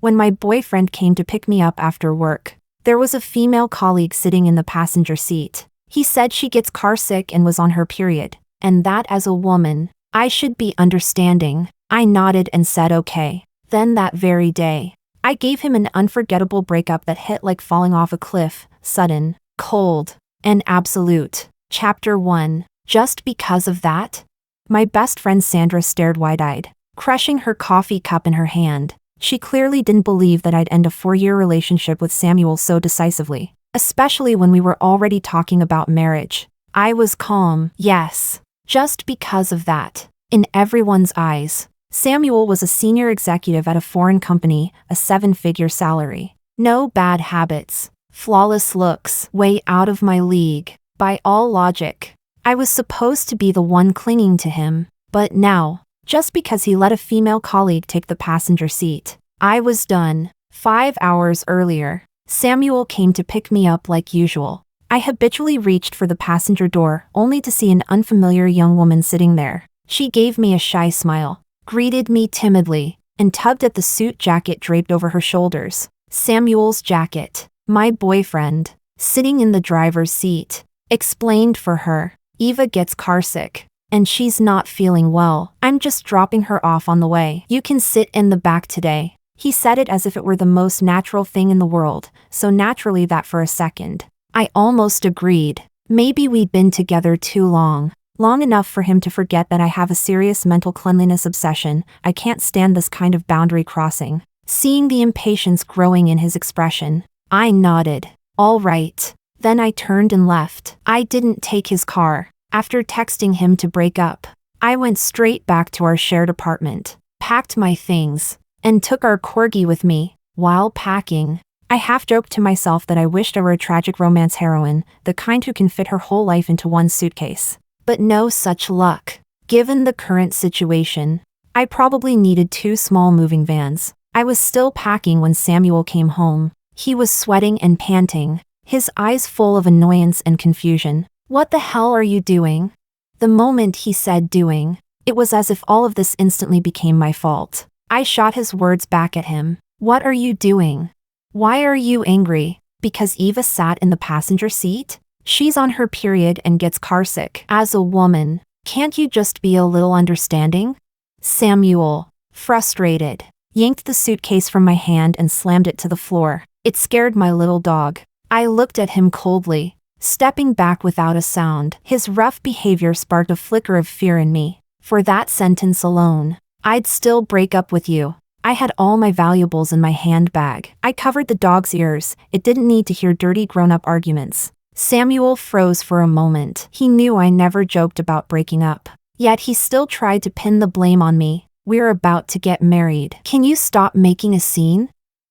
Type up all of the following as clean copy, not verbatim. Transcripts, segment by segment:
When my boyfriend came to pick me up after work, there was a female colleague sitting in the passenger seat. He said she gets carsick and was on her period, and that as a woman, I should be understanding. I nodded and said okay. Then that very day, I gave him an unforgettable breakup that hit like falling off a cliff, sudden, cold, and absolute. Chapter 1. Just because of that? My best friend Sandra stared wide-eyed, crushing her coffee cup in her hand. She clearly didn't believe that I'd end a 4-year relationship with Samuel so decisively, especially when we were already talking about marriage. I was calm. Yes, just because of that. In everyone's eyes, Samuel was a senior executive at a foreign company, a 7-figure salary. No bad habits, flawless looks, way out of my league. By all logic, I was supposed to be the one clinging to him. But now, just because he let a female colleague take the passenger seat, I was done. 5 hours earlier, Samuel came to pick me up like usual. I habitually reached for the passenger door, only to see an unfamiliar young woman sitting there. She gave me a shy smile, greeted me timidly, and tugged at the suit jacket draped over her shoulders. Samuel's jacket, my boyfriend, sitting in the driver's seat, explained for her. Eva gets carsick, and she's not feeling well. I'm just dropping her off on the way. You can sit in the back today. He said it as if it were the most natural thing in the world, so naturally that for a second, I almost agreed. Maybe we'd been together too long. Long enough for him to forget that I have a serious mental cleanliness obsession. I can't stand this kind of boundary crossing. Seeing the impatience growing in his expression, I nodded. All right. Then I turned and left. I didn't take his car. After texting him to break up, I went straight back to our shared apartment, packed my things, and took our corgi with me. While packing, I half-joked to myself that I wished I were a tragic romance heroine, the kind who can fit her whole life into one suitcase. But no such luck. Given the current situation, I probably needed 2 small moving vans. I was still packing when Samuel came home. He was sweating and panting, his eyes full of annoyance and confusion. What the hell are you doing? The moment he said doing, it was as if all of this instantly became my fault. I shot his words back at him. What are you doing? Why are you angry? Because Eva sat in the passenger seat? She's on her period and gets carsick. As a woman, can't you just be a little understanding? Samuel, frustrated, yanked the suitcase from my hand and slammed it to the floor. It scared my little dog. I looked at him coldly, stepping back without a sound. His rough behavior sparked a flicker of fear in me. For that sentence alone, I'd still break up with you. I had all my valuables in my handbag. I covered the dog's ears. It didn't need to hear dirty grown-up arguments. Samuel froze for a moment. He knew I never joked about breaking up. Yet he still tried to pin the blame on me. We're about to get married. Can you stop making a scene?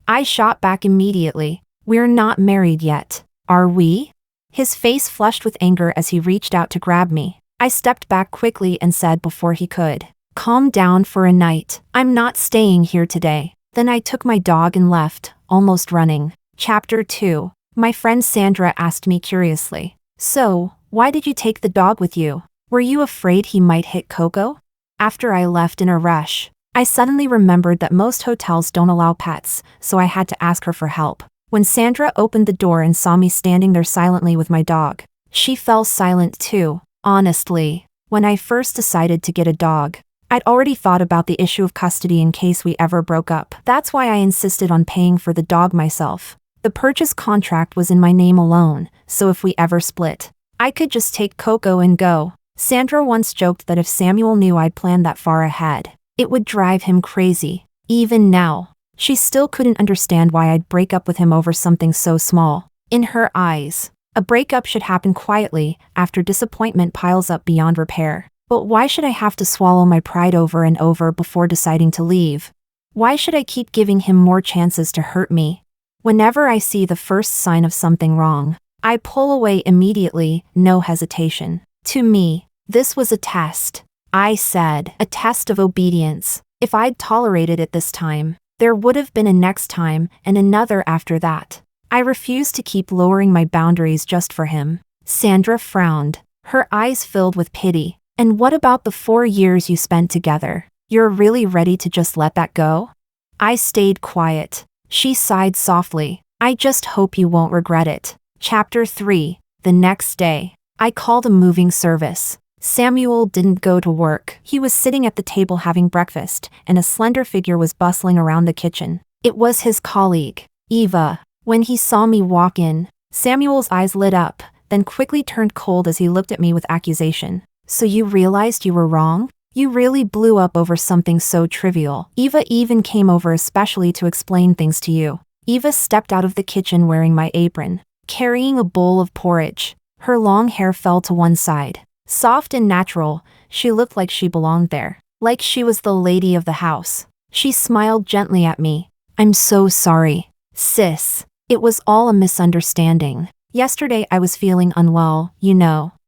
I shot back immediately. We're not married yet. Are we? His face flushed with anger as he reached out to grab me. I stepped back quickly and said before he could, calm down for a night. I'm not staying here today. Then I took my dog and left, almost running. Chapter 2. My friend Sandra asked me curiously, so, why did you take the dog with you? Were you afraid he might hit Coco? After I left in a rush, I suddenly remembered that most hotels don't allow pets, so I had to ask her for help. When Sandra opened the door and saw me standing there silently with my dog, she fell silent too. Honestly, when I first decided to get a dog, I'd already thought about the issue of custody in case we ever broke up. That's why I insisted on paying for the dog myself. The purchase contract was in my name alone, so if we ever split, I could just take Coco and go. Sandra once joked that if Samuel knew I'd planned that far ahead, it would drive him crazy. Even now, she still couldn't understand why I'd break up with him over something so small. In her eyes, a breakup should happen quietly, after disappointment piles up beyond repair. But why should I have to swallow my pride over and over before deciding to leave? Why should I keep giving him more chances to hurt me? Whenever I see the first sign of something wrong, I pull away immediately, no hesitation. To me, this was a test. I said, a test of obedience. If I'd tolerated it this time, there would have been a next time and another after that. I refused to keep lowering my boundaries just for him. Sandra frowned, her eyes filled with pity. And what about the 4 years you spent together? You're really ready to just let that go? I stayed quiet. She sighed softly. I just hope you won't regret it. Chapter 3. The next day. I called a moving service. Samuel didn't go to work. He was sitting at the table having breakfast, and a slender figure was bustling around the kitchen. It was his colleague, Eva. When he saw me walk in, Samuel's eyes lit up, then quickly turned cold as he looked at me with accusation. So you realized you were wrong? You really blew up over something so trivial. Eva even came over especially to explain things to you. Eva stepped out of the kitchen wearing my apron, carrying a bowl of porridge. Her long hair fell to one side. Soft and natural, she looked like she belonged there, like she was the lady of the house. She smiled gently at me. I'm so sorry, sis. It was all a misunderstanding. Yesterday I was feeling unwell,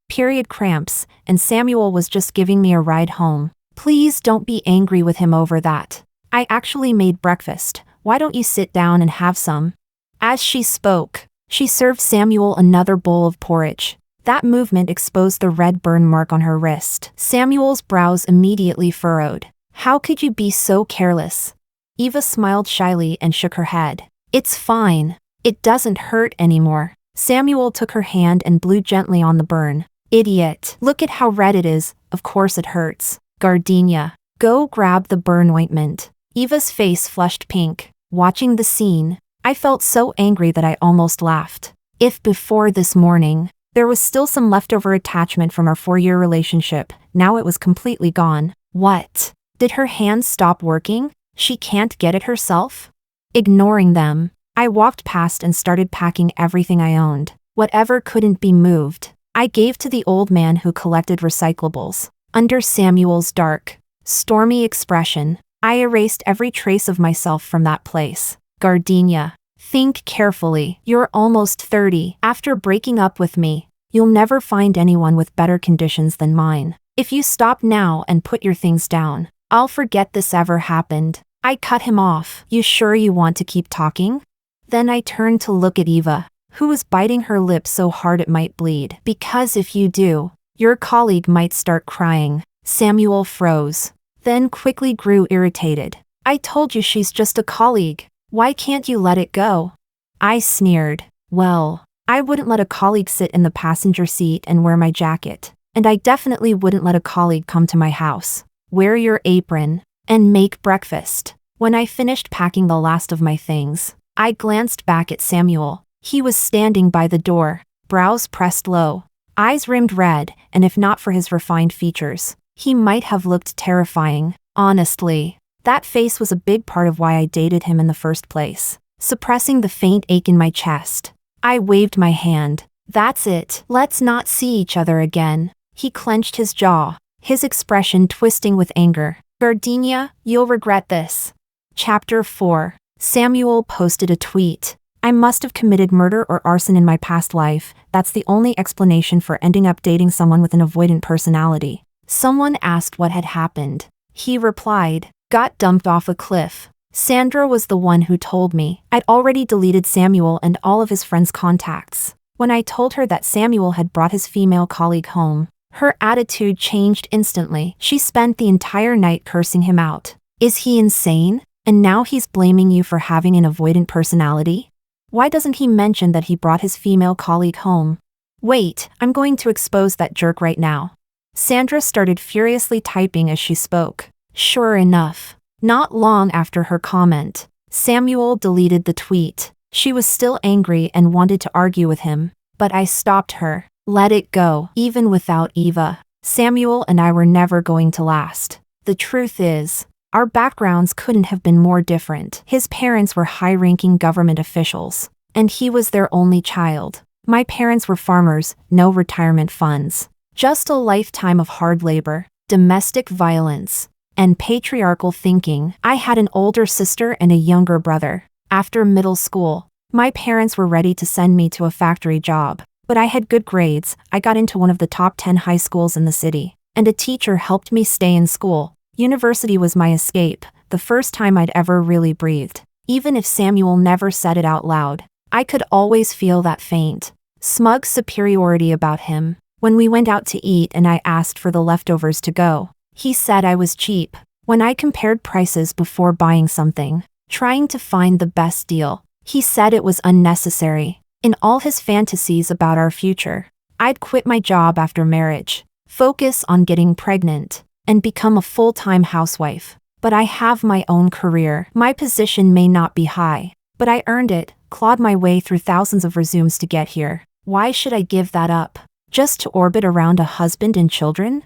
period cramps, and Samuel was just giving me a ride home. Please don't be angry with him over that. I actually made breakfast. Why don't you sit down and have some? As she spoke, she served Samuel another bowl of porridge. That movement exposed the red burn mark on her wrist. Samuel's brows immediately furrowed. How could you be so careless? Eva smiled shyly and shook her head. It's fine. It doesn't hurt anymore. Samuel took her hand and blew gently on the burn. Idiot. Look at how red it is. Of course it hurts. Gardenia. Go grab the burn ointment. Eva's face flushed pink. Watching the scene, I felt so angry that I almost laughed. If before this morning, there was still some leftover attachment from our 4-year relationship, now it was completely gone. What? Did her hands stop working? She can't get it herself? Ignoring them, I walked past and started packing everything I owned. Whatever couldn't be moved, I gave to the old man who collected recyclables. Under Samuel's dark, stormy expression, I erased every trace of myself from that place. Gardenia. Think carefully. You're almost 30. After breaking up with me, you'll never find anyone with better conditions than mine. If you stop now and put your things down, I'll forget this ever happened. I cut him off. You sure you want to keep talking? Then I turned to look at Eva, who was biting her lip so hard it might bleed. Because if you do, your colleague might start crying. Samuel froze, then quickly grew irritated. I told you she's just a colleague. Why can't you let it go? I sneered. Well, I wouldn't let a colleague sit in the passenger seat and wear my jacket. And I definitely wouldn't let a colleague come to my house, wear your apron, and make breakfast. When I finished packing the last of my things, I glanced back at Samuel. He was standing by the door, brows pressed low, eyes rimmed red, and if not for his refined features, he might have looked terrifying. Honestly, that face was a big part of why I dated him in the first place. Suppressing the faint ache in my chest, I waved my hand. That's it. Let's not see each other again. He clenched his jaw, his expression twisting with anger. Gardenia, you'll regret this. Chapter 4. Samuel posted a tweet. I must have committed murder or arson in my past life. That's the only explanation for ending up dating someone with an avoidant personality. Someone asked what had happened. He replied, got dumped off a cliff. Sandra was the one who told me. I'd already deleted Samuel and all of his friends' contacts. When I told her that Samuel had brought his female colleague home, her attitude changed instantly. She spent the entire night cursing him out. Is he insane? And now he's blaming you for having an avoidant personality? Why doesn't he mention that he brought his female colleague home? Wait, I'm going to expose that jerk right now. Sandra started furiously typing as she spoke. Sure enough, not long after her comment, Samuel deleted the tweet. She was still angry and wanted to argue with him, but I stopped her. Let it go. Even without Eva, Samuel and I were never going to last. The truth is, our backgrounds couldn't have been more different. His parents were high-ranking government officials, and he was their only child. My parents were farmers, no retirement funds. Just a lifetime of hard labor, domestic violence, and patriarchal thinking. I had an older sister and a younger brother. After middle school, my parents were ready to send me to a factory job, but I had good grades. I got into one of the top 10 high schools in the city, and a teacher helped me stay in school. University was my escape, the first time I'd ever really breathed. Even if Samuel never said it out loud, I could always feel that faint, smug superiority about him. When we went out to eat and I asked for the leftovers to go, he said I was cheap. When I compared prices before buying something, trying to find the best deal. He said it was unnecessary. In all his fantasies about our future, I'd quit my job after marriage, focus on getting pregnant, and become a full-time housewife. But I have my own career. My position may not be high, but I earned it, clawed my way through thousands of resumes to get here. Why should I give that up? Just to orbit around a husband and children?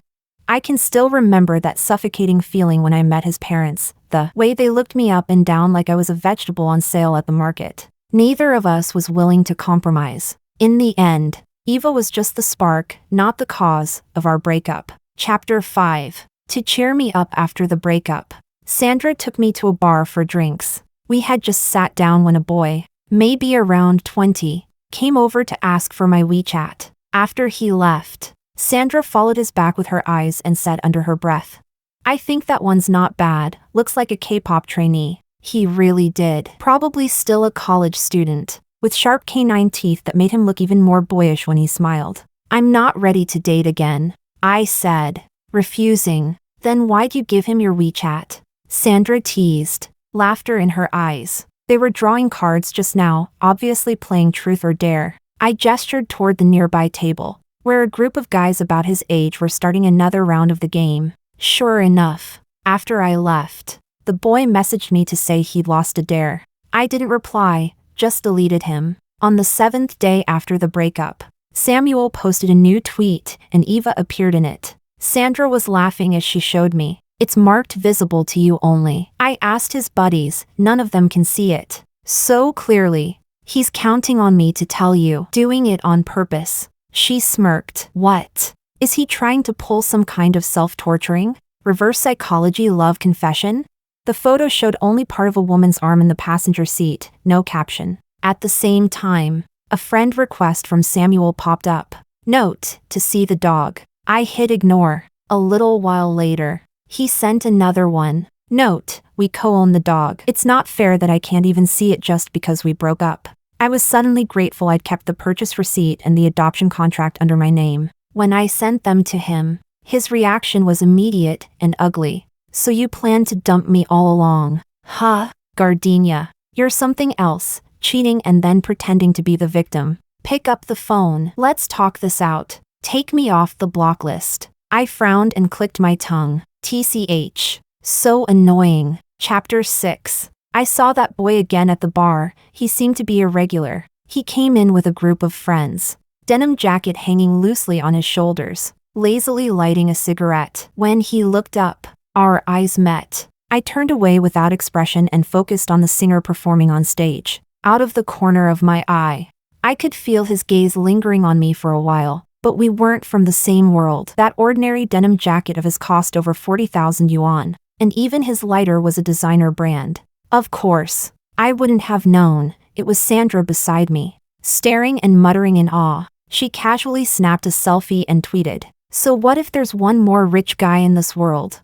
I can still remember that suffocating feeling when I met his parents, the way they looked me up and down like I was a vegetable on sale at the market. Neither of us was willing to compromise. In the end, Eva was just the spark, not the cause, of our breakup. Chapter 5. To cheer me up after the breakup, Sandra took me to a bar for drinks. We had just sat down when a boy, maybe around 20, came over to ask for my WeChat. After he left, Sandra followed his back with her eyes and said under her breath, "I think that one's not bad, looks like a K-pop trainee." He really did. Probably still a college student, with sharp canine teeth that made him look even more boyish when he smiled. "I'm not ready to date again," I said, refusing. "Then why'd you give him your WeChat?" Sandra teased, laughter in her eyes. They were drawing cards just now, obviously playing truth or dare. I gestured toward the nearby table, where a group of guys about his age were starting another round of the game. Sure enough, after I left, the boy messaged me to say he'd lost a dare. I didn't reply, just deleted him. On the 7th day after the breakup, Samuel posted a new tweet and Eva appeared in it. Sandra was laughing as she showed me. "It's marked visible to you only." I asked his buddies, none of them can see it. So clearly, he's counting on me to tell you, doing it on purpose. She smirked. What? Is he trying to pull some kind of self-torturing, reverse psychology love confession? The photo showed only part of a woman's arm in the passenger seat, no caption. At the same time, a friend request from Samuel popped up. Note, to see the dog. I hit ignore. A little while later, he sent another one. Note, we co-own the dog. It's not fair that I can't even see it just because we broke up. I was suddenly grateful I'd kept the purchase receipt and the adoption contract under my name. When I sent them to him, his reaction was immediate and ugly. "So you planned to dump me all along? Huh? Gardenia. You're something else, cheating and then pretending to be the victim. Pick up the phone. Let's talk this out. Take me off the block list." I frowned and clicked my tongue. TCH. So annoying. Chapter 6. I saw that boy again at the bar. He seemed to be irregular. He came in with a group of friends. Denim jacket hanging loosely on his shoulders, lazily lighting a cigarette. When he looked up, our eyes met. I turned away without expression and focused on the singer performing on stage. Out of the corner of my eye, I could feel his gaze lingering on me for a while, but we weren't from the same world. That ordinary denim jacket of his cost over 40,000 yuan, and even his lighter was a designer brand. Of course, I wouldn't have known. It was Sandra beside me, staring and muttering in awe. She casually snapped a selfie and tweeted, "So what if there's one more rich guy in this world?"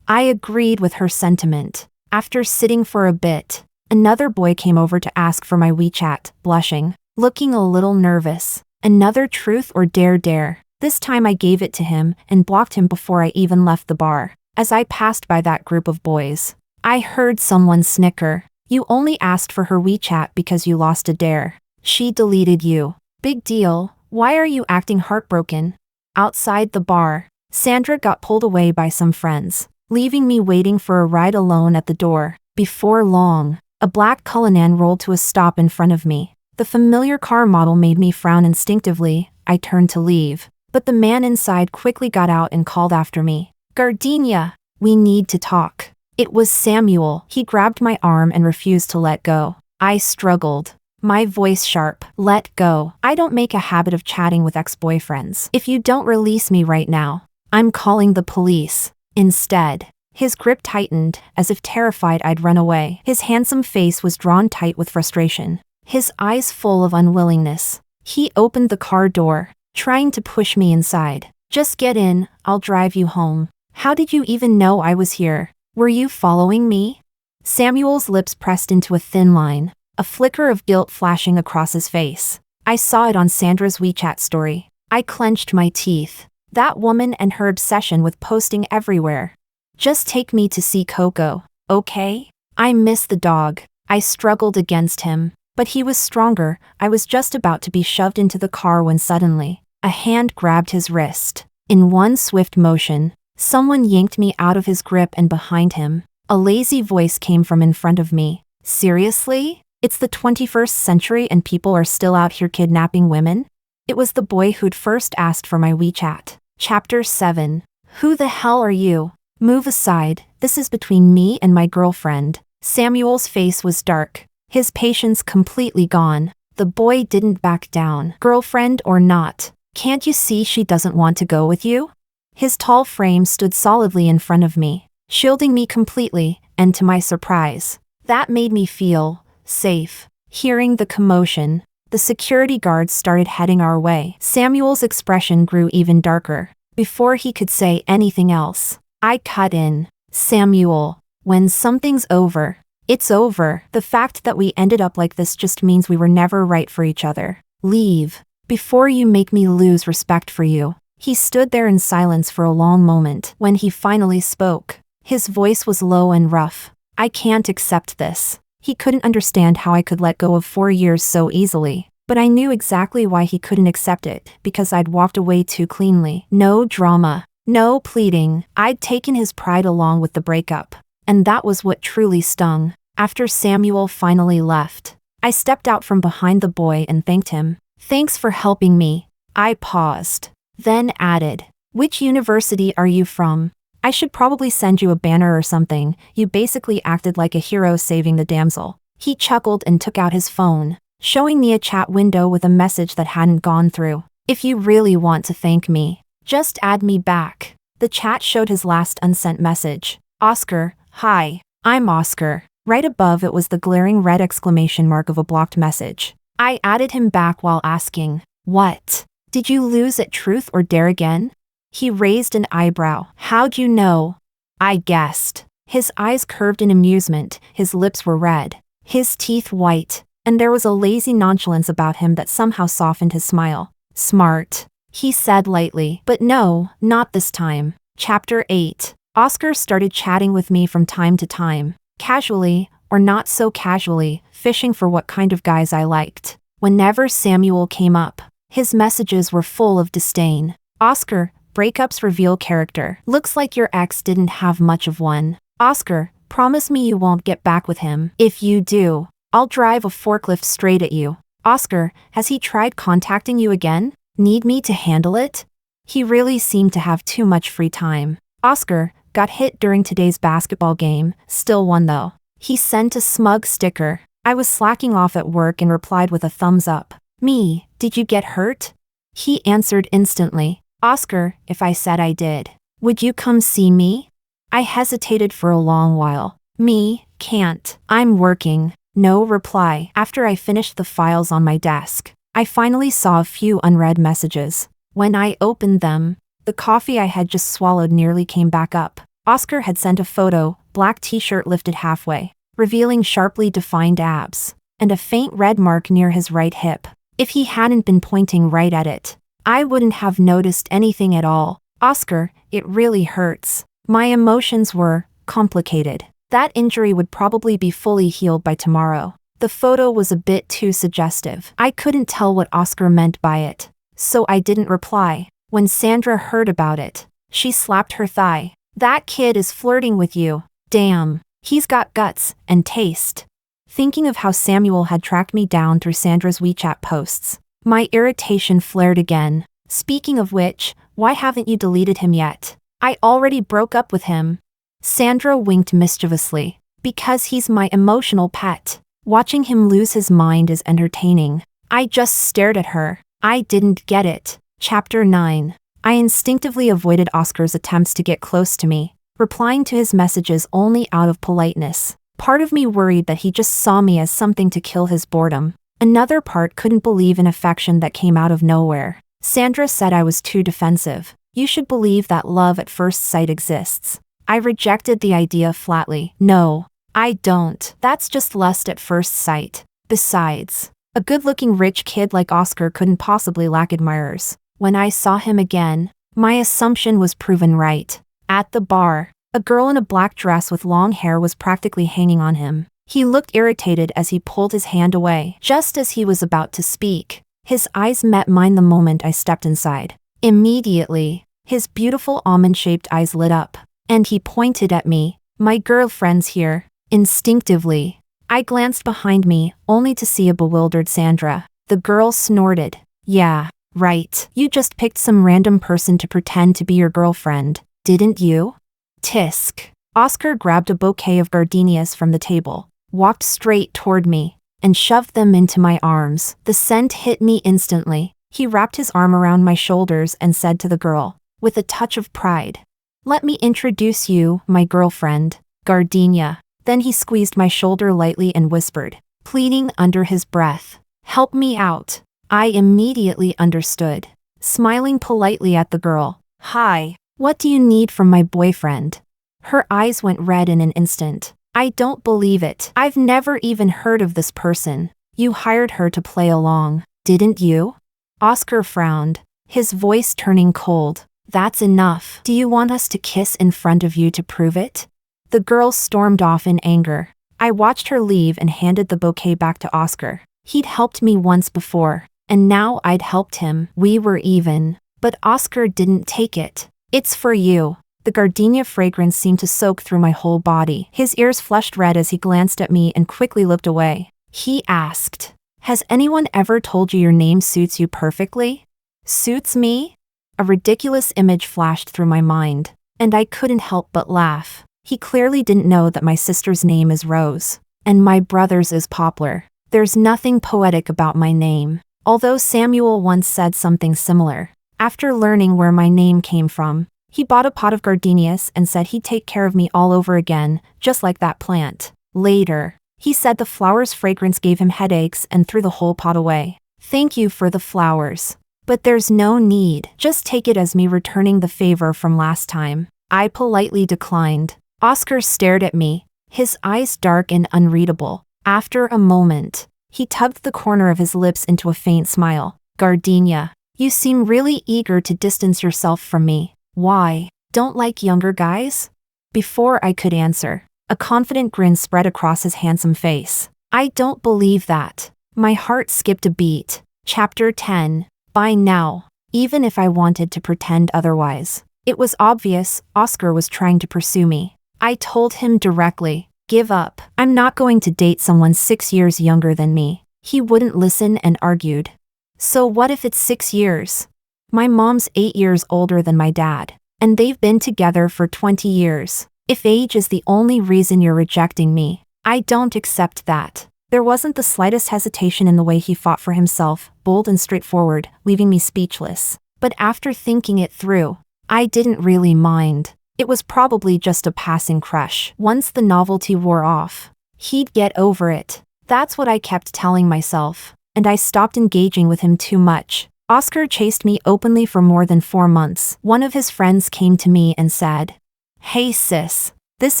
I agreed with her sentiment. After sitting for a bit, another boy came over to ask for my WeChat, blushing, looking a little nervous. Another truth or dare. This time I gave it to him and blocked him before I even left the bar. As I passed by that group of boys, I heard someone snicker. "You only asked for her WeChat because you lost a dare. She deleted you. Big deal. Why are you acting heartbroken?" Outside the bar, Sandra got pulled away by some friends, leaving me waiting for a ride alone at the door. Before long, a black Cullinan rolled to a stop in front of me. The familiar car model made me frown instinctively. I turned to leave, but the man inside quickly got out and called after me. "Gardenia, we need to talk." It was Samuel. He grabbed my arm and refused to let go. I struggled, my voice sharp. "Let go. I don't make a habit of chatting with ex-boyfriends. If you don't release me right now, I'm calling the police." Instead, his grip tightened, as if terrified I'd run away. His handsome face was drawn tight with frustration, his eyes full of unwillingness. He opened the car door, trying to push me inside. "Just get in, I'll drive you home." "How did you even know I was here? Were you following me?" Samuel's lips pressed into a thin line, a flicker of guilt flashing across his face. I saw it on Sandra's WeChat story. I clenched my teeth. That woman and her obsession with posting everywhere. "Just take me to see Coco, okay? I miss the dog." I struggled against him, but he was stronger. I was just about to be shoved into the car when suddenly, a hand grabbed his wrist. In one swift motion, someone yanked me out of his grip and behind him. A lazy voice came from in front of me. Seriously? It's the 21st century and people are still out here kidnapping women? It was the boy who'd first asked for my WeChat. Chapter 7. Who the hell are you? Move aside, this is between me and my girlfriend. Samuel's face was dark, his patience completely gone. The boy didn't back down. Girlfriend or not, can't you see she doesn't want to go with you? His tall frame stood solidly in front of me, shielding me completely, and to my surprise, that made me feel safe. Hearing the commotion, the security guards started heading our way. Samuel's expression grew even darker. Before he could say anything else, I cut in. Samuel, when something's over, it's over. The fact that we ended up like this just means we were never right for each other. Leave, before you make me lose respect for you. He stood there in silence for a long moment. When he finally spoke, his voice was low and rough. I can't accept this. He couldn't understand how I could let go of 4 years so easily. But I knew exactly why he couldn't accept it, because I'd walked away too cleanly. No drama, no pleading. I'd taken his pride along with the breakup. And that was what truly stung. After Samuel finally left, I stepped out from behind the boy and thanked him. Thanks for helping me. I paused, then added, which university are you from? I should probably send you a banner or something. You basically acted like a hero saving the damsel. He chuckled and took out his phone, showing me a chat window with a message that hadn't gone through. If you really want to thank me, just add me back. The chat showed his last unsent message. Oscar, hi, I'm Oscar. Right above it was the glaring red exclamation mark of a blocked message. I added him back while asking, what? Did you lose at Truth or Dare again? He raised an eyebrow. How'd you know? I guessed. His eyes curved in amusement, his lips were red, his teeth white, and there was a lazy nonchalance about him that somehow softened his smile. Smart, he said lightly. But no, not this time. Chapter 8. Oscar started chatting with me from time to time, casually, or not so casually, fishing for what kind of guys I liked. Whenever Samuel came up, his messages were full of disdain. Oscar, breakups reveal character. Looks like your ex didn't have much of one. Oscar, promise me you won't get back with him. If you do, I'll drive a forklift straight at you. Oscar, has he tried contacting you again? Need me to handle it? He really seemed to have too much free time. Oscar, got hit during today's basketball game, still won though. He sent a smug sticker. I was slacking off at work and replied with a thumbs up. Me, did you get hurt? He answered instantly. Oscar, if I said I did, would you come see me? I hesitated for a long while. Me, can't. I'm working. No reply. After I finished the files on my desk, I finally saw a few unread messages. When I opened them, the coffee I had just swallowed nearly came back up. Oscar had sent a photo, black t-shirt lifted halfway, revealing sharply defined abs, and a faint red mark near his right hip. If he hadn't been pointing right at it, I wouldn't have noticed anything at all. Oscar, it really hurts. My emotions were complicated. That injury would probably be fully healed by tomorrow. The photo was a bit too suggestive. I couldn't tell what Oscar meant by it, so I didn't reply. When Sandra heard about it, she slapped her thigh. That kid is flirting with you. Damn, he's got guts and taste. Thinking of how Samuel had tracked me down through Sandra's WeChat posts, my irritation flared again. Speaking of which, why haven't you deleted him yet? I already broke up with him. Sandra winked mischievously. Because he's my emotional pet. Watching him lose his mind is entertaining. I just stared at her. I didn't get it. Chapter 9. I instinctively avoided Oscar's attempts to get close to me, replying to his messages only out of politeness. Part of me worried that he just saw me as something to kill his boredom. Another part couldn't believe in affection that came out of nowhere. Sandra said I was too defensive. You should believe that love at first sight exists. I rejected the idea flatly. No, I don't. That's just lust at first sight. Besides, a good-looking rich kid like Oscar couldn't possibly lack admirers. When I saw him again, my assumption was proven right. At the bar, a girl in a black dress with long hair was practically hanging on him. He looked irritated as he pulled his hand away. Just as he was about to speak, his eyes met mine the moment I stepped inside. Immediately, his beautiful almond-shaped eyes lit up, and he pointed at me. "My girlfriend's here." Instinctively, I glanced behind me, only to see a bewildered Sandra. The girl snorted. "Yeah, right. You just picked some random person to pretend to be your girlfriend, didn't you?" Tisk. Oscar grabbed a bouquet of gardenias from the table, walked straight toward me, and shoved them into my arms. The scent hit me instantly. He wrapped his arm around my shoulders and said to the girl, with a touch of pride, "Let me introduce you, my girlfriend, Gardenia." Then he squeezed my shoulder lightly and whispered, pleading under his breath, "Help me out." I immediately understood, smiling politely at the girl. "Hi, what do you need from my boyfriend?" Her eyes went red in an instant. "I don't believe it. I've never even heard of this person. You hired her to play along, didn't you?" Oscar frowned, his voice turning cold. "That's enough. Do you want us to kiss in front of you to prove it?" The girl stormed off in anger. I watched her leave and handed the bouquet back to Oscar. He'd helped me once before, and now I'd helped him. We were even. But Oscar didn't take it. "It's for you." The gardenia fragrance seemed to soak through my whole body. His ears flushed red as he glanced at me and quickly looked away. He asked, "Has anyone ever told you your name suits you perfectly?" "Suits me?" A ridiculous image flashed through my mind, and I couldn't help but laugh. He clearly didn't know that my sister's name is Rose, and my brother's is Poplar. There's nothing poetic about my name, although Samuel once said something similar. After learning where my name came from, he bought a pot of gardenias and said he'd take care of me all over again, just like that plant. Later, he said the flowers' fragrance gave him headaches and threw the whole pot away. "Thank you for the flowers. But there's no need. Just take it as me returning the favor from last time." I politely declined. Oscar stared at me, his eyes dark and unreadable. After a moment, he tugged the corner of his lips into a faint smile. "Gardenia, you seem really eager to distance yourself from me. Why? Don't like younger guys?" Before I could answer, a confident grin spread across his handsome face. "I don't believe that." My heart skipped a beat. Chapter 10. By now, even if I wanted to pretend otherwise, it was obvious Oscar was trying to pursue me. I told him directly, "Give up. I'm not going to date someone 6 years younger than me." He wouldn't listen and argued. "So what if it's 6 years? My mom's 8 years older than my dad, and they've been together for 20 years. If age is the only reason you're rejecting me, I don't accept that." There wasn't the slightest hesitation in the way he fought for himself, bold and straightforward, leaving me speechless. But after thinking it through, I didn't really mind. It was probably just a passing crush. Once the novelty wore off, he'd get over it. That's what I kept telling myself, and I stopped engaging with him too much. Oscar chased me openly for more than 4 months. One of his friends came to me and said, "Hey sis, this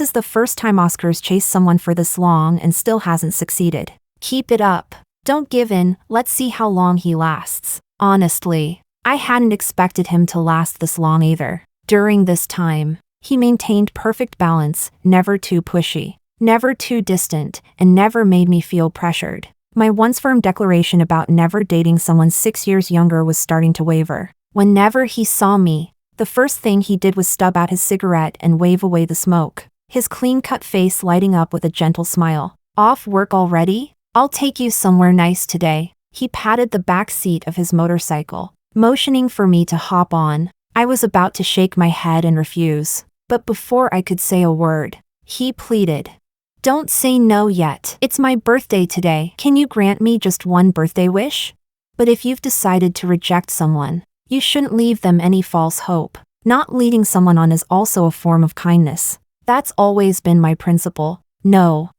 is the first time Oscar's chased someone for this long and still hasn't succeeded. Keep it up. Don't give in, let's see how long he lasts." Honestly, I hadn't expected him to last this long either. During this time, he maintained perfect balance, never too pushy, never too distant, and never made me feel pressured. My once firm declaration about never dating someone 6 years younger was starting to waver. Whenever he saw me, the first thing he did was stub out his cigarette and wave away the smoke, his clean-cut face lighting up with a gentle smile. "Off work already? I'll take you somewhere nice today." He patted the back seat of his motorcycle, motioning for me to hop on. I was about to shake my head and refuse, but before I could say a word, he pleaded, "Don't say no yet. It's my birthday today. Can you grant me just one birthday wish?" But if you've decided to reject someone, you shouldn't leave them any false hope. Not leading someone on is also a form of kindness. That's always been my principle. No,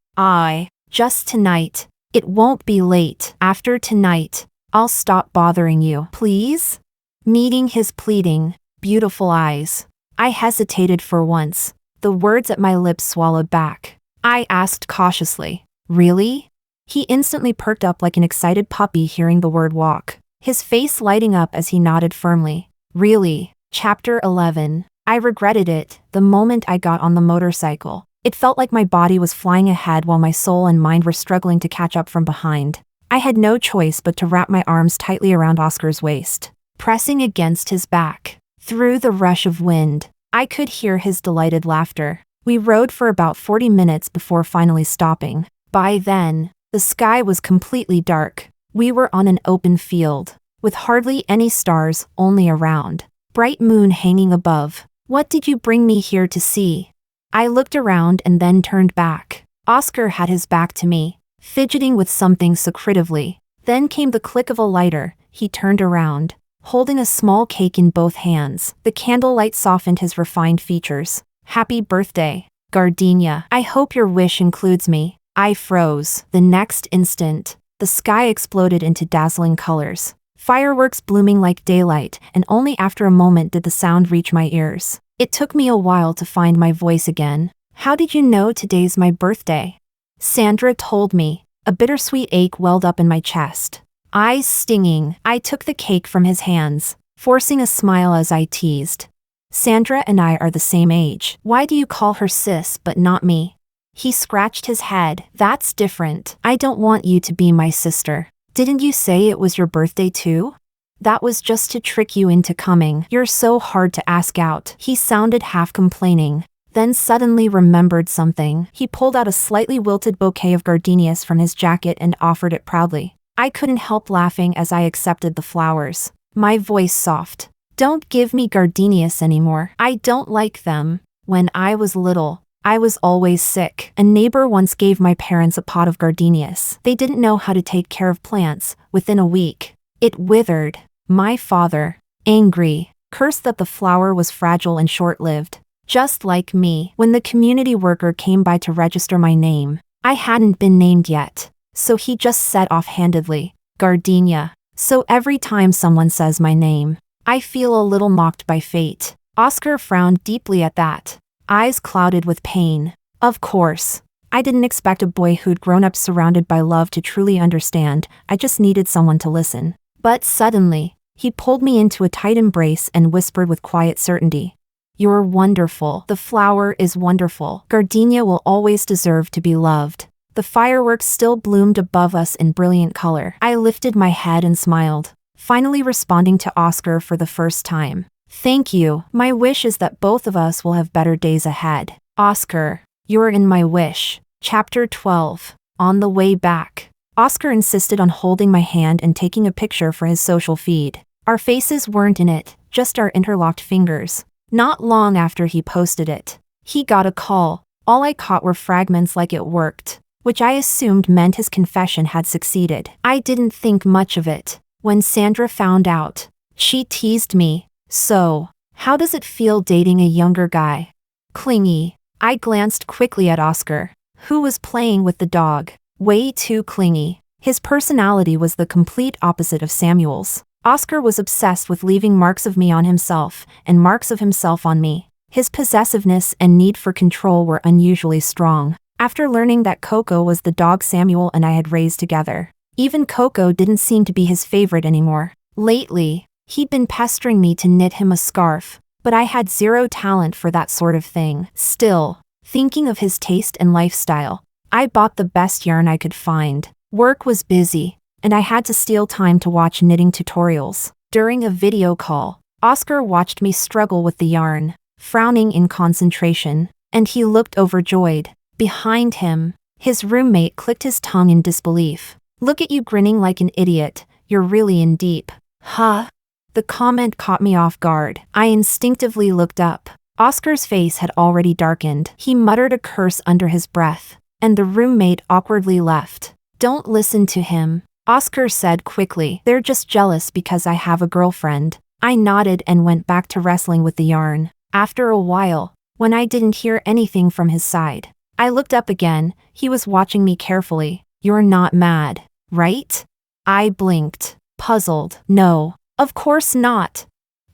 just tonight. It won't be late. After tonight, I'll stop bothering you, please? Meeting his pleading, beautiful eyes, I hesitated for once. The words at my lips swallowed back. I asked cautiously, "Really?" He instantly perked up like an excited puppy hearing the word walk, his face lighting up as he nodded firmly. "Really?" Chapter 11. I regretted it the moment I got on the motorcycle. It felt like my body was flying ahead while my soul and mind were struggling to catch up from behind. I had no choice but to wrap my arms tightly around Oscar's waist, pressing against his back. Through the rush of wind, I could hear his delighted laughter. We rode for about 40 minutes before finally stopping. By then, the sky was completely dark. We were on an open field, with hardly any stars, only a round, bright moon hanging above. "What did you bring me here to see?" I looked around and then turned back. Oscar had his back to me, fidgeting with something secretively. Then came the click of a lighter. He turned around, holding a small cake in both hands. The candlelight softened his refined features. "Happy birthday, Gardenia. I hope your wish includes me." I froze. The next instant, the sky exploded into dazzling colors. Fireworks blooming like daylight, and only after a moment did the sound reach my ears. It took me a while to find my voice again. "How did you know today's my birthday?" Sandra told me. A bittersweet ache welled up in my chest, eyes stinging. I took the cake from his hands, forcing a smile as I teased. "Sandra and I are the same age. Why do you call her sis but not me?" He scratched his head. "That's different. I don't want you to be my sister." "Didn't you say it was your birthday too?" "That was just to trick you into coming. You're so hard to ask out." He sounded half complaining, then suddenly remembered something. He pulled out a slightly wilted bouquet of gardenias from his jacket and offered it proudly. I couldn't help laughing as I accepted the flowers, my voice soft. "Don't give me gardenias anymore. I don't like them. When I was little, I was always sick. A neighbor once gave my parents a pot of gardenias. They didn't know how to take care of plants. Within a week, it withered." My father, angry, cursed that the flower was fragile and short-lived. Just like me. When the community worker came by to register my name, I hadn't been named yet, so he just said offhandedly, "Gardenia." So every time someone says my name, I feel a little mocked by fate. Oscar frowned deeply at that, eyes clouded with pain. Of course, I didn't expect a boy who'd grown up surrounded by love to truly understand. I just needed someone to listen. But suddenly, he pulled me into a tight embrace and whispered with quiet certainty, "You're wonderful. The flower is wonderful. Gardenia will always deserve to be loved." The fireworks still bloomed above us in brilliant color. I lifted my head and smiled, finally responding to Oscar for the first time. "Thank you. My wish is that both of us will have better days ahead." "Oscar, you're in my wish." Chapter 12. On the way back, Oscar insisted on holding my hand and taking a picture for his social feed. Our faces weren't in it, just our interlocked fingers. Not long after he posted it, he got a call. All I caught were fragments like "it worked," which I assumed meant his confession had succeeded. I didn't think much of it. When Sandra found out, she teased me. "So, how does it feel dating a younger guy?" "Clingy." I glanced quickly at Oscar, who was playing with the dog. Way too clingy. His personality was the complete opposite of Samuel's. Oscar was obsessed with leaving marks of me on himself, and marks of himself on me. His possessiveness and need for control were unusually strong. After learning that Coco was the dog Samuel and I had raised together, even Coco didn't seem to be his favorite anymore. Lately, he'd been pestering me to knit him a scarf, but I had zero talent for that sort of thing. Still, thinking of his taste and lifestyle, I bought the best yarn I could find. Work was busy, and I had to steal time to watch knitting tutorials. During a video call, Oscar watched me struggle with the yarn, frowning in concentration, and he looked overjoyed. Behind him, his roommate clicked his tongue in disbelief. "Look at you grinning like an idiot. You're really in deep." "Huh?" The comment caught me off guard. I instinctively looked up. Oscar's face had already darkened. He muttered a curse under his breath, and the roommate awkwardly left. "Don't listen to him," Oscar said quickly. "They're just jealous because I have a girlfriend." I nodded and went back to wrestling with the yarn. After a while, when I didn't hear anything from his side, I looked up again. He was watching me carefully. "You're not mad, right?" I blinked, puzzled. "No, of course not.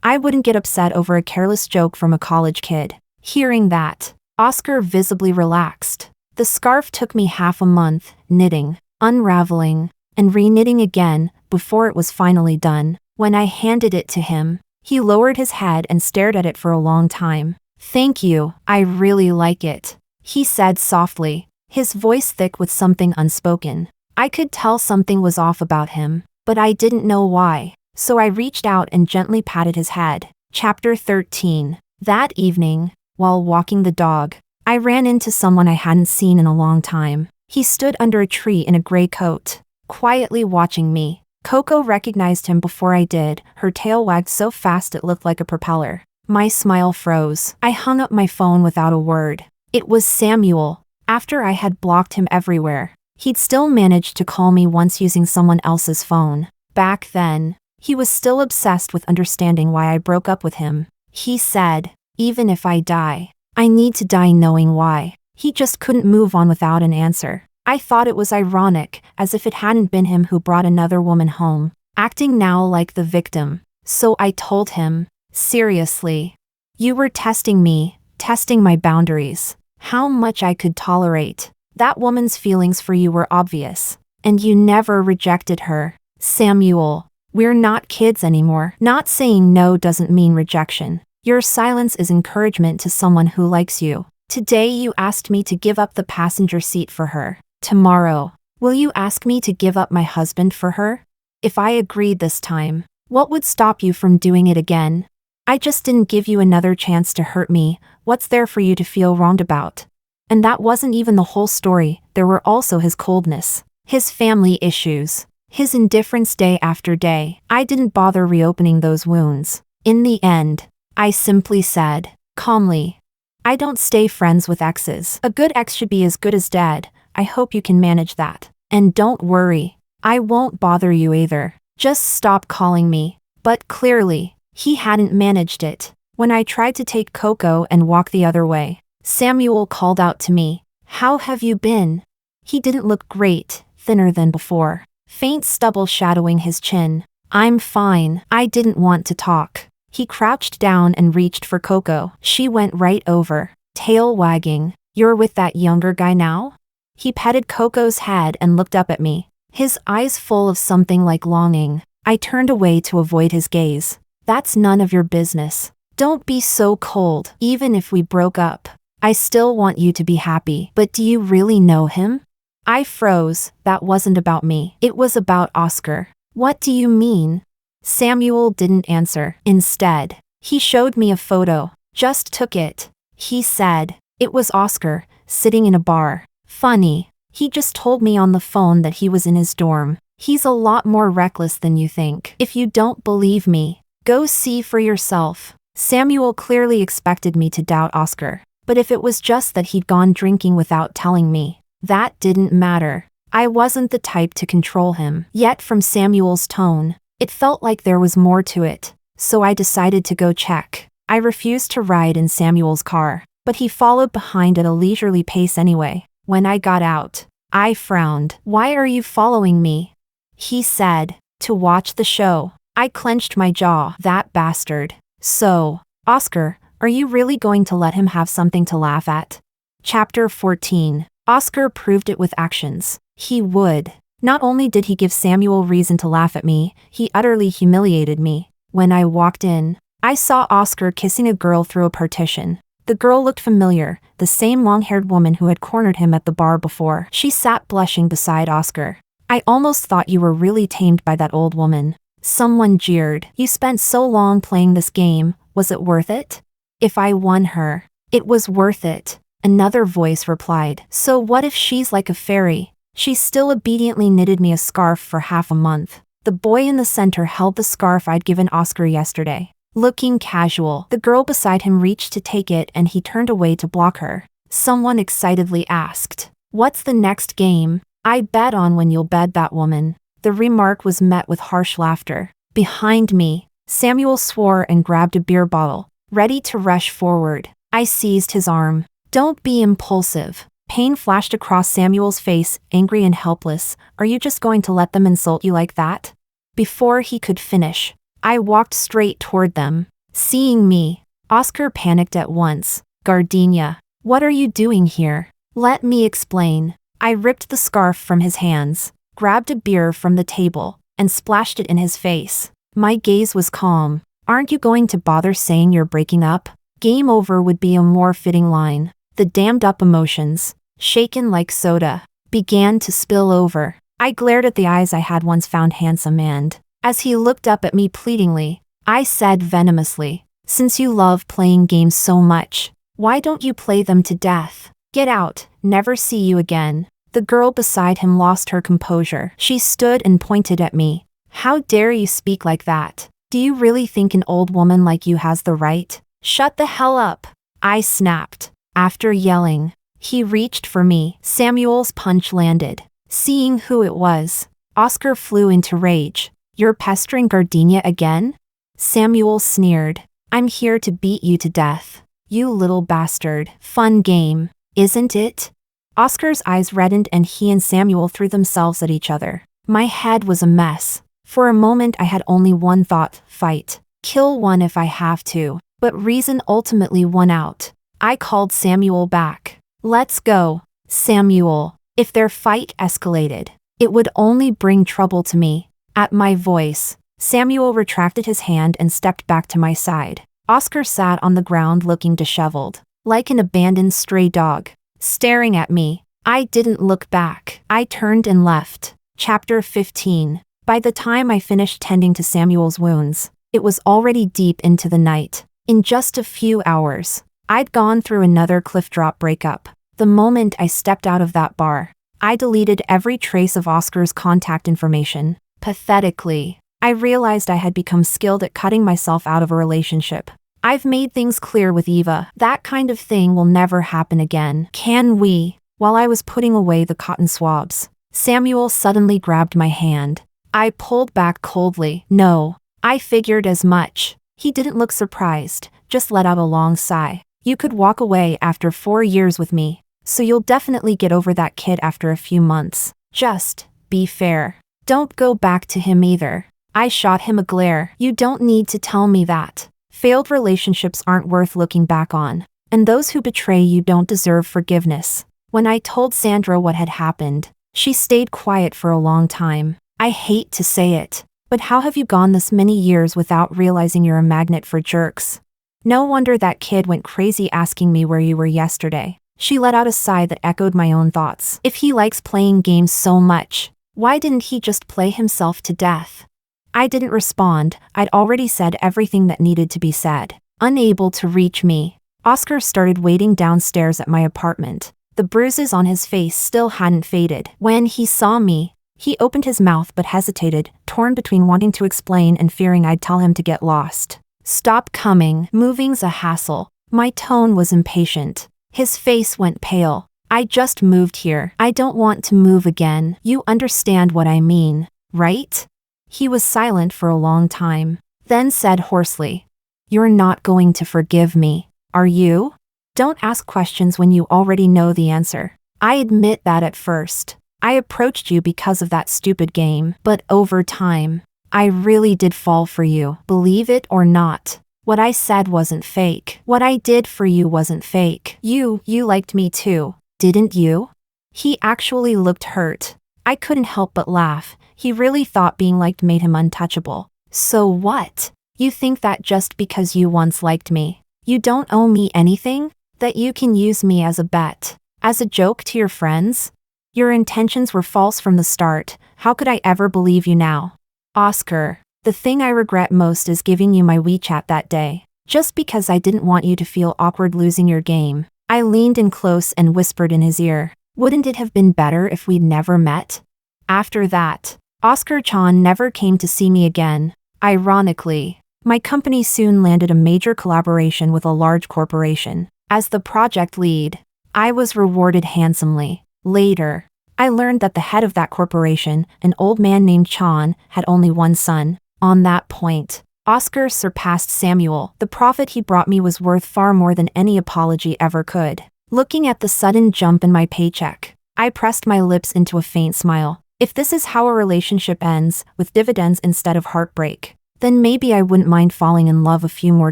I wouldn't get upset over a careless joke from a college kid." Hearing that, Oscar visibly relaxed. The scarf took me half a month, knitting, unraveling, and re-knitting again, before it was finally done. When I handed it to him, he lowered his head and stared at it for a long time. "Thank you, I really like it." he said softly, his voice thick with something unspoken. I could tell something was off about him, but I didn't know why, so I reached out and gently patted his head. Chapter 13. That evening, while walking the dog, I ran into someone I hadn't seen in a long time. He stood under a tree in a gray coat, quietly watching me. Coco recognized him before I did, her tail wagged so fast it looked like a propeller. My smile froze. I hung up my phone without a word. It was Samuel. After I had blocked him everywhere, he'd still managed to call me once using someone else's phone. Back then, he was still obsessed with understanding why I broke up with him. He said, even if I die, I need to die knowing why. He just couldn't move on without an answer. I thought it was ironic, as if it hadn't been him who brought another woman home, acting now like the victim. So I told him, seriously, you were testing me, testing my boundaries, how much I could tolerate. That woman's feelings for you were obvious, and you never rejected her. Samuel, we're not kids anymore. Not saying no doesn't mean rejection. Your silence is encouragement to someone who likes you. Today you asked me to give up the passenger seat for her. Tomorrow, will you ask me to give up my husband for her? If I agreed this time, what would stop you from doing it again? I just didn't give you another chance to hurt me. What's there for you to feel wronged about? And that wasn't even the whole story. There were also his coldness, his family issues, his indifference day after day. I didn't bother reopening those wounds. In the end, I simply said, calmly, I don't stay friends with exes. A good ex should be as good as dead. I hope you can manage that. And don't worry, I won't bother you either. Just stop calling me. But clearly, he hadn't managed it. When I tried to take Coco and walk the other way, Samuel called out to me, how have you been? He didn't look great, thinner than before, faint stubble shadowing his chin. I'm fine. I didn't want to talk. He crouched down and reached for Coco. She went right over, tail wagging. You're with that younger guy now? He petted Coco's head and looked up at me, his eyes full of something like longing. I turned away to avoid his gaze. That's none of your business. Don't be so cold. Even if we broke up, I still want you to be happy. But do you really know him? I froze. That wasn't about me. It was about Oscar. What do you mean? Samuel didn't answer. Instead, he showed me a photo. Just took it. He said, it was Oscar, sitting in a bar. Funny. He just told me on the phone that he was in his dorm. He's a lot more reckless than you think. If you don't believe me, go see for yourself. Samuel clearly expected me to doubt Oscar. But if it was just that he'd gone drinking without telling me, that didn't matter. I wasn't the type to control him. Yet from Samuel's tone, it felt like there was more to it. So I decided to go check. I refused to ride in Samuel's car, but he followed behind at a leisurely pace anyway. When I got out, I frowned. Why are you following me? He said, to watch the show. I clenched my jaw. That bastard. So, Oscar, are you really going to let him have something to laugh at? Chapter 14. Oscar proved it with actions. He would. Not only did he give Samuel reason to laugh at me, he utterly humiliated me. When I walked in, I saw Oscar kissing a girl through a partition. The girl looked familiar, the same long-haired woman who had cornered him at the bar before. She sat blushing beside Oscar. I almost thought you were really tamed by that old woman. Someone jeered. You spent so long playing this game, was it worth it? If I won her, it was worth it. Another voice replied. So what if she's like a fairy? She still obediently knitted me a scarf for half a month. The boy in the center held the scarf I'd given Oscar yesterday. Looking casual, the girl beside him reached to take it and he turned away to block her. Someone excitedly asked, what's the next game? I bet on when you'll bed that woman. The remark was met with harsh laughter. Behind me, Samuel swore and grabbed a beer bottle, ready to rush forward. I seized his arm. Don't be impulsive. Pain flashed across Samuel's face, angry and helpless. Are you just going to let them insult you like that? Before he could finish, I walked straight toward them. Seeing me, Oscar panicked at once. Gardenia, what are you doing here? Let me explain. I ripped the scarf from his hands, grabbed a beer from the table, and splashed it in his face. My gaze was calm. Aren't you going to bother saying you're breaking up? Game over would be a more fitting line. The dammed up emotions, shaken like soda, began to spill over. I glared at the eyes I had once found handsome and, as he looked up at me pleadingly, I said venomously, "Since you love playing games so much, why don't you play them to death? Get out, never see you again." The girl beside him lost her composure. She stood and pointed at me. "How dare you speak like that? Do you really think an old woman like you has the right?" "Shut the hell up," I snapped. After yelling, he reached for me. Samuel's punch landed. Seeing who it was, Oscar flew into rage. "You're pestering Gardenia again?" Samuel sneered. "I'm here to beat you to death. You little bastard. Fun game, isn't it?" Oscar's eyes reddened and he and Samuel threw themselves at each other. My head was a mess. For a moment I had only one thought: fight. Kill one if I have to. But reason ultimately won out. I called Samuel back. "Let's go, Samuel." If their fight escalated, it would only bring trouble to me. At my voice, Samuel retracted his hand and stepped back to my side. Oscar sat on the ground looking disheveled, like an abandoned stray dog, staring at me. I didn't look back. I turned and left. Chapter 15. By the time I finished tending to Samuel's wounds, it was already deep into the night. In just a few hours, I'd gone through another cliff drop breakup. The moment I stepped out of that bar, I deleted every trace of Oscar's contact information. Pathetically, I realized I had become skilled at cutting myself out of a relationship. I've made things clear with Eva. That kind of thing will never happen again. Can we? While I was putting away the cotton swabs, Samuel suddenly grabbed my hand. I pulled back coldly. "No." I figured as much. He didn't look surprised, just let out a long sigh. "You could walk away after 4 years with me, so you'll definitely get over that kid after a few months. Just be fair. Don't go back to him either." I shot him a glare. "You don't need to tell me that. Failed relationships aren't worth looking back on, and those who betray you don't deserve forgiveness." When I told Sandra what had happened, she stayed quiet for a long time. I hate to say it, but how have you gone this many years without realizing you're a magnet for jerks? No wonder that kid went crazy asking me where you were yesterday. She let out a sigh that echoed my own thoughts. If he likes playing games so much, why didn't he just play himself to death? I didn't respond. I'd already said everything that needed to be said. Unable to reach me, Oscar started waiting downstairs at my apartment. The bruises on his face still hadn't faded. When he saw me, he opened his mouth but hesitated, torn between wanting to explain and fearing I'd tell him to get lost. "Stop coming. Moving's a hassle." My tone was impatient. His face went pale. "I just moved here. I don't want to move again. You understand what I mean, right?" He was silent for a long time, then said hoarsely, "You're not going to forgive me, are you? Don't ask questions when you already know the answer. I admit that at first, I approached you because of that stupid game, but over time, I really did fall for you. Believe it or not, what I said wasn't fake. What I did for you wasn't fake. You liked me too, didn't you?" He actually looked hurt. I couldn't help but laugh. He really thought being liked made him untouchable. "So what? You think that just because you once liked me, you don't owe me anything? That you can use me as a bet? As a joke to your friends? Your intentions were false from the start. How could I ever believe you now?" "Oscar, the thing I regret most is giving you my WeChat that day. Just because I didn't want you to feel awkward losing your game." I leaned in close and whispered in his ear, "Wouldn't it have been better if we'd never met?" After that, Oscar Chan never came to see me again. Ironically, my company soon landed a major collaboration with a large corporation. As the project lead, I was rewarded handsomely. Later, I learned that the head of that corporation, an old man named Chan, had only one son. On that point, Oscar surpassed Samuel. The profit he brought me was worth far more than any apology ever could. Looking at the sudden jump in my paycheck, I pressed my lips into a faint smile. If this is how a relationship ends, with dividends instead of heartbreak, then maybe I wouldn't mind falling in love a few more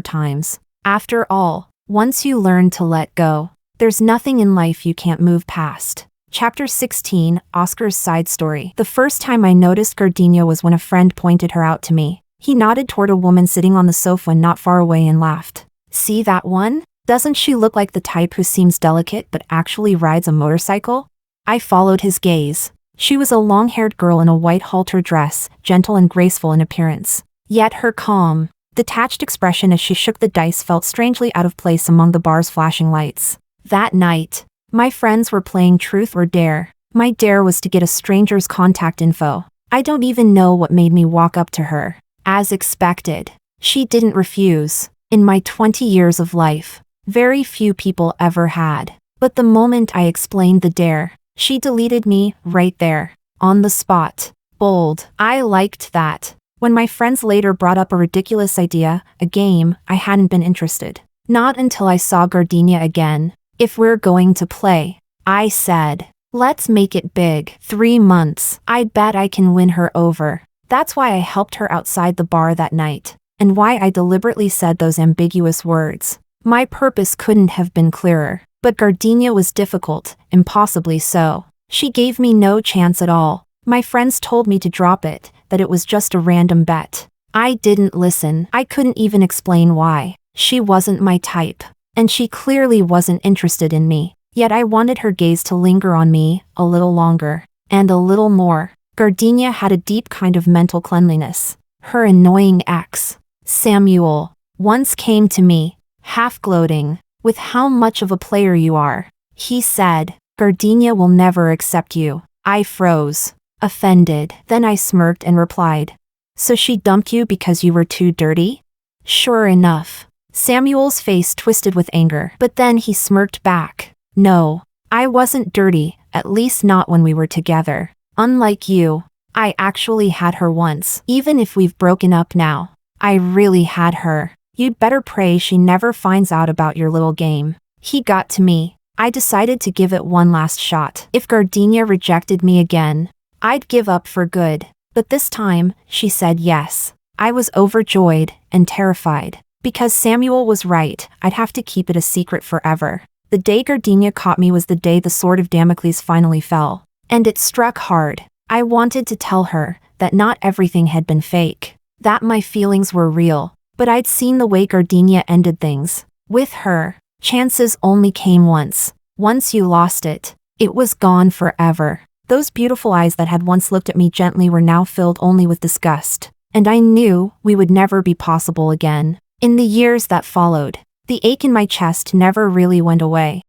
times. After all, once you learn to let go, there's nothing in life you can't move past. Chapter 16, Oscar's Side Story. The first time I noticed Gardenia was when a friend pointed her out to me. He nodded toward a woman sitting on the sofa not far away and laughed. "See that one? Doesn't she look like the type who seems delicate but actually rides a motorcycle? I followed his gaze. She was a long-haired girl in a white halter dress, gentle and graceful in appearance. Yet her calm, detached expression as she shook the dice felt strangely out of place among the bar's flashing lights. That night, my friends were playing Truth or Dare. My dare was to get a stranger's contact info. I don't even know what made me walk up to her. As expected, she didn't refuse. In my 20 years of life, very few people ever had. But the moment I explained the dare, she deleted me right there, on the spot. Bold. I liked that. When my friends later brought up a ridiculous idea, a game, I hadn't been interested. Not until I saw Gardenia again. If we're going to play, I said, let's make it big. 3 months. I bet I can win her over. That's why I helped her outside the bar that night, and why I deliberately said those ambiguous words. My purpose couldn't have been clearer. But Gardenia was difficult, impossibly so. She gave me no chance at all. My friends told me to drop it, that it was just a random bet. I didn't listen. I couldn't even explain why. She wasn't my type. And she clearly wasn't interested in me. Yet I wanted her gaze to linger on me, a little longer. And a little more. Gardenia had a deep kind of mental cleanliness. Her annoying ex, Samuel, once came to me, half gloating, with how much of a player you are. He said, Gardenia will never accept you. I froze, offended. Then I smirked and replied, so she dumped you because you were too dirty? Sure enough. Samuel's face twisted with anger, but then he smirked back. No, I wasn't dirty, at least not when we were together. Unlike you, I actually had her once. Even if we've broken up now, I really had her. You'd better pray she never finds out about your little game. He got to me. I decided to give it one last shot. If Gardenia rejected me again, I'd give up for good. But this time, she said yes. I was overjoyed and terrified. Because Samuel was right, I'd have to keep it a secret forever. The day Gardenia caught me was the day the sword of Damocles finally fell. And it struck hard. I wanted to tell her that not everything had been fake. That my feelings were real. But I'd seen the way Gardenia ended things. With her, chances only came once. Once you lost it, it was gone forever. Those beautiful eyes that had once looked at me gently were now filled only with disgust. And I knew we would never be possible again. In the years that followed, the ache in my chest never really went away.